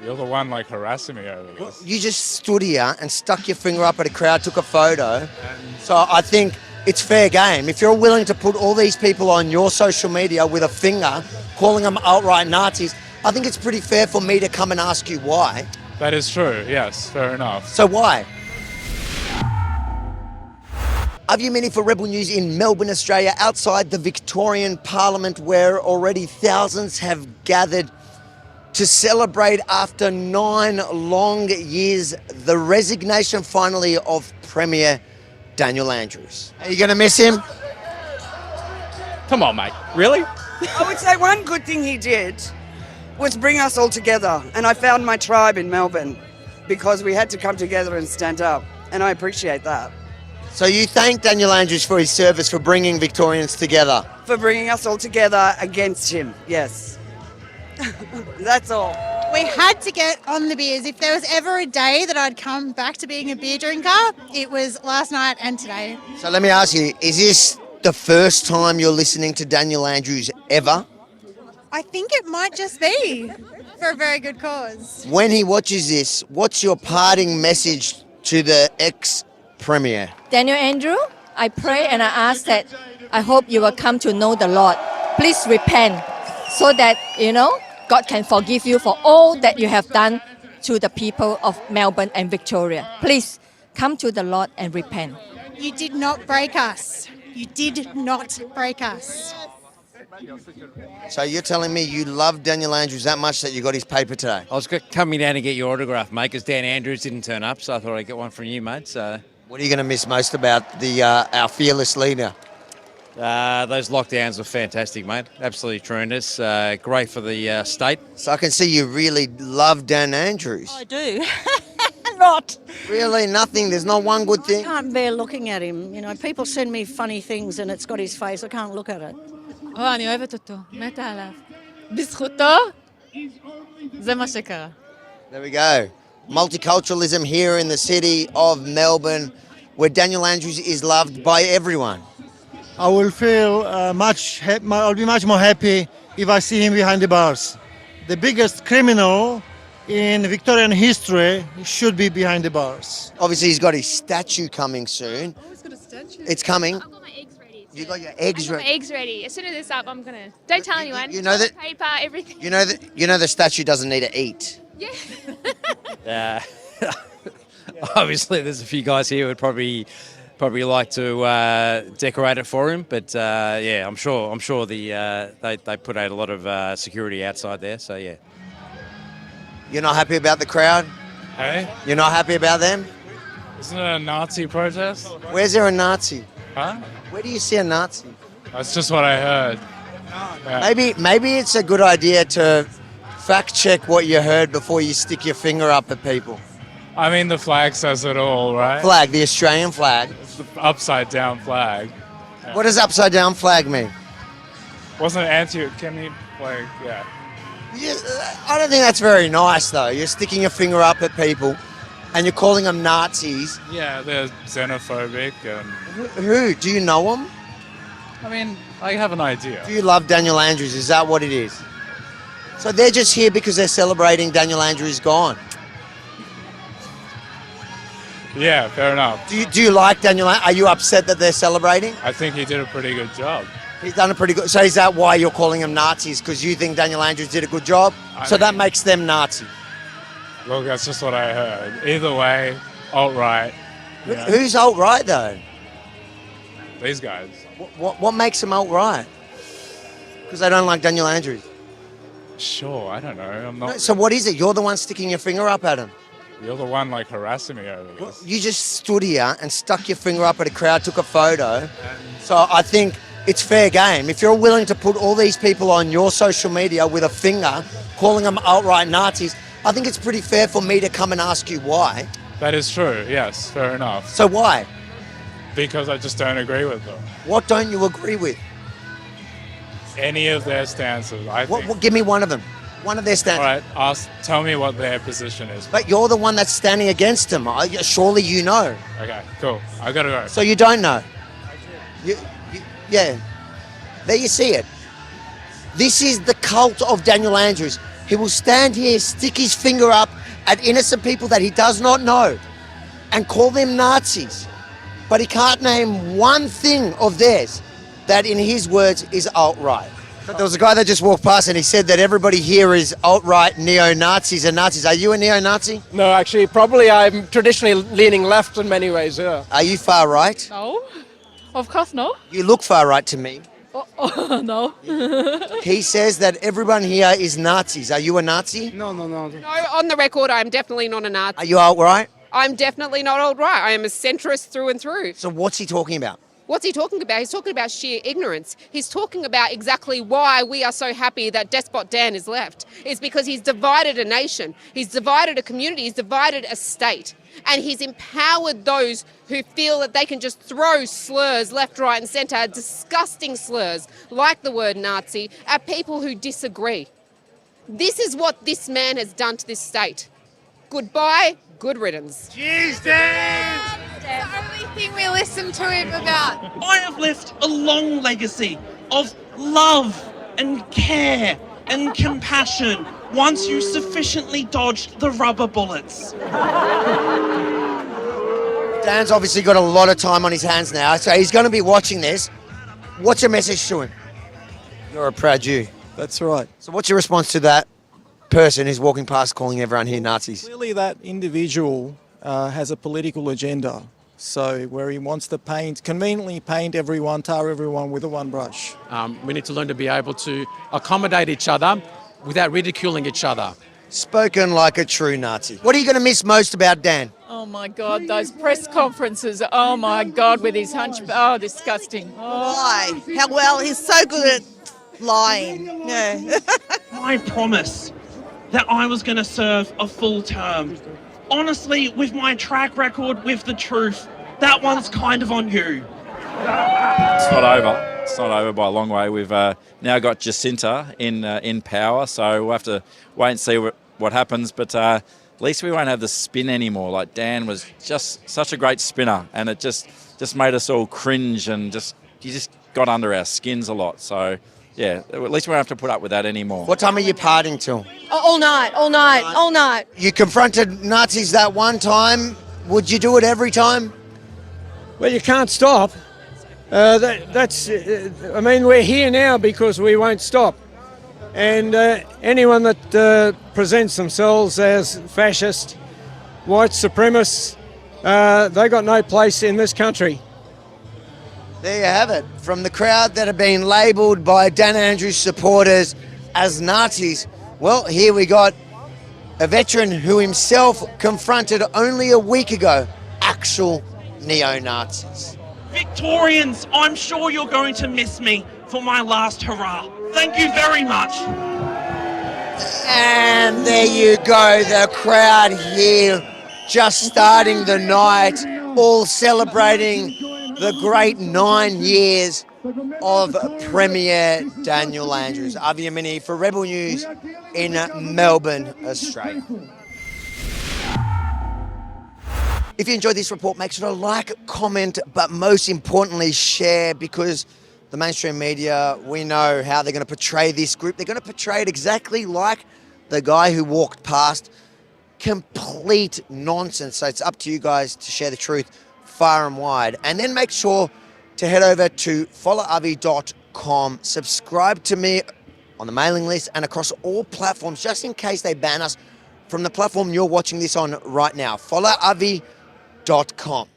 You're the one like harassing me over this. You just stood here and stuck your finger up at a crowd, took a photo. So I think it's fair game. If you're willing to put all these people on your social media with a finger, calling them outright Nazis, I think it's pretty fair for me to come and ask you why. That is true, yes, fair enough. So why? Avi Mini for Rebel News in Melbourne, Australia, outside the Victorian Parliament, where already thousands have gathered to celebrate after 9 long years the resignation finally of Premier Daniel Andrews. Are you going to miss him? Come on, mate. Really? I would say one good thing he did was bring us all together, and I found my tribe in Melbourne because we had to come together and stand up, and I appreciate that. So you thank Daniel Andrews for his service, for bringing Victorians together. For bringing us all together against him, yes. That's all. We had to get on the beers. If there was ever a day that I'd come back to being a beer drinker, it was last night and today. So let me ask you, is this the first time you're listening to Daniel Andrews ever? I think it might just be for a very good cause. When he watches this, what's your parting message to the ex-premier? Daniel Andrew, I pray and I ask that I hope you will come to know the Lord. Please repent so that, God can forgive you for all that you have done to the people of Melbourne and Victoria. Please come to the Lord and repent. You did not break us. You did not break us. So you're telling me you love Daniel Andrews that much that you got his paper today? I was coming down to get your autograph, mate, because Dan Andrews didn't turn up, so I thought I'd get one from you, mate. So, What are you going to miss most about the our fearless leader? those lockdowns were fantastic, mate. Absolutely tremendous. Great for the state. So I can see you really love Dan Andrews. I do. Not. Really, nothing? There's not one good I thing? can't bear looking at him. People send me funny things and it's got his face. I can't look at it. אני אוהבת אותו, מתה עליו. בזכותו, זה מה שקרה. There we go. Multiculturalism here in the city of Melbourne, where Daniel Andrews is loved by everyone. I will feel I'll be much more happy if I see him behind the bars. The biggest criminal in Victorian history should be behind the bars. Obviously, he's got his statue coming soon. Oh, he's got a statue. It's coming. I've got my eggs ready. You got your eggs I've got my ready. eggs ready. As soon as this up, I'm gonna. Don't tell anyone. you know that- Paper, everything. You know the statue doesn't need to eat. Yeah. Obviously, there's a few guys here who would probably like to decorate it for him, but yeah, I'm sure they put out a lot of security outside there. So yeah. You're not happy about the crowd? Hey? You're not happy about them? Isn't it a Nazi protest? Where's there a Nazi? Huh? Where do you see a Nazi? That's just what I heard. Yeah. Maybe it's a good idea to fact check what you heard before you stick your finger up at people. I mean, the flag says it all, right? Flag, the Australian flag. It's the upside down flag. What does upside down flag mean? Wasn't it can you, like, yeah. I don't think that's very nice, though. You're sticking your finger up at people and you're calling them Nazis. Yeah, they're xenophobic and, Who? Do you know them? I mean, I have an idea. Do you love Daniel Andrews? Is that what it is? So they're just here because they're celebrating Daniel Andrews gone. Yeah, fair enough. Do you like Daniel? Are you upset that they're celebrating? I think he did a pretty good job. He's done a pretty good. So is that why you're calling them Nazis? Because you think Daniel Andrews did a good job? So that makes them Nazi. Look, that's just what I heard. Either way, alt-right. You know, Who's alt-right though? these guys. What makes them alt-right? Because they don't like Daniel Andrews. Sure, I don't know. I'm not. So what is it? You're the one sticking your finger up at him. You're the one like harassing me over this. You just stood here and stuck your finger up at a crowd, took a photo. So I think it's fair game. If you're willing to put all these people on your social media with a finger, calling them outright Nazis, I think it's pretty fair for me to come and ask you why. That is true. Yes, fair enough. So why? Because I just don't agree with them. What don't you agree with? Any of their stances, I think. Give me one of them. One of their stances. All right, tell me what their position is. But you're the one that's standing against them. Surely you know. Okay, cool. I gotta go. So you don't know? Yeah. There you see it. This is the cult of Daniel Andrews. He will stand here, stick his finger up at innocent people that he does not know and call them Nazis. But he can't name one thing of theirs that, in his words, is alt-right. But there was a guy that just walked past and he said that everybody here is alt-right, neo-Nazis and Nazis. Are you a neo-Nazi? No, actually, probably I'm traditionally leaning left in many ways, yeah. Are you far-right? No, of course no. You look far-right to me. Oh, no. He says that everyone here is Nazis. Are you a Nazi? No. No, on the record, I'm definitely not a Nazi. Are you alt-right? I'm definitely not alt-right. I am a centrist through and through. So what's he talking about? What's he talking about? He's talking about sheer ignorance. He's talking about exactly why we are so happy that Despot Dan is left. It's because he's divided a nation. He's divided a community. He's divided a state. And he's empowered those who feel that they can just throw slurs left, right and centre, disgusting slurs like the word Nazi, at people who disagree. This is what this man has done to this state. Goodbye, good riddance. It's the only thing we listen to him about. I have left a long legacy of love and care and compassion once you sufficiently dodged the rubber bullets. Dan's obviously got a lot of time on his hands now, so he's going to be watching this. What's your message to him? You're a proud Jew. That's right. So what's your response to that person who's walking past calling everyone here Nazis? Clearly that individual has a political agenda. So where he wants to conveniently paint everyone, tar everyone with a one brush. We need to learn to be able to accommodate each other without ridiculing each other. Spoken like a true Nazi. What are you going to miss most about Dan? Oh my God, those press conferences. Oh my God, with his hunch. Oh, disgusting. Lie. How well, he's so good at lying. Yeah. I promise that I was going to serve a full term. Honestly, with my track record with the truth, that one's kind of on you. It's not over. It's not over by a long way. We've now got Jacinta in power, so we'll have to wait and see what happens. But at least we won't have the spin anymore. Like Dan was just such a great spinner, and it just made us all cringe and he just got under our skins a lot. So yeah, at least we won't have to put up with that anymore. What time are you partying till? All night. You confronted Nazis that one time. Would you do it every time? Well, you can't stop. I mean, we're here now because we won't stop. And anyone that presents themselves as fascist, white supremacists, they got no place in this country. There you have it. From the crowd that have been labelled by Dan Andrews supporters as Nazis, well, here we got a veteran who himself confronted only a week ago actual neo-Nazis. Victorians, I'm sure you're going to miss me for my last hurrah. Thank you very much. And there you go, the crowd here just starting the night, all celebrating the great 9 years of Premier Daniel Andrews. Avi Yamini for Rebel News in Melbourne, Australia. If you enjoyed this report, make sure to like, comment, but most importantly, share, because the mainstream media, we know how they're going to portray this group. They're going to portray it exactly like the guy who walked past. Complete nonsense. So it's up to you guys to share the truth far and wide. And then make sure to head over to followavi.com. Subscribe to me on the mailing list and across all platforms, just in case they ban us from the platform you're watching this on right now. followavi.com.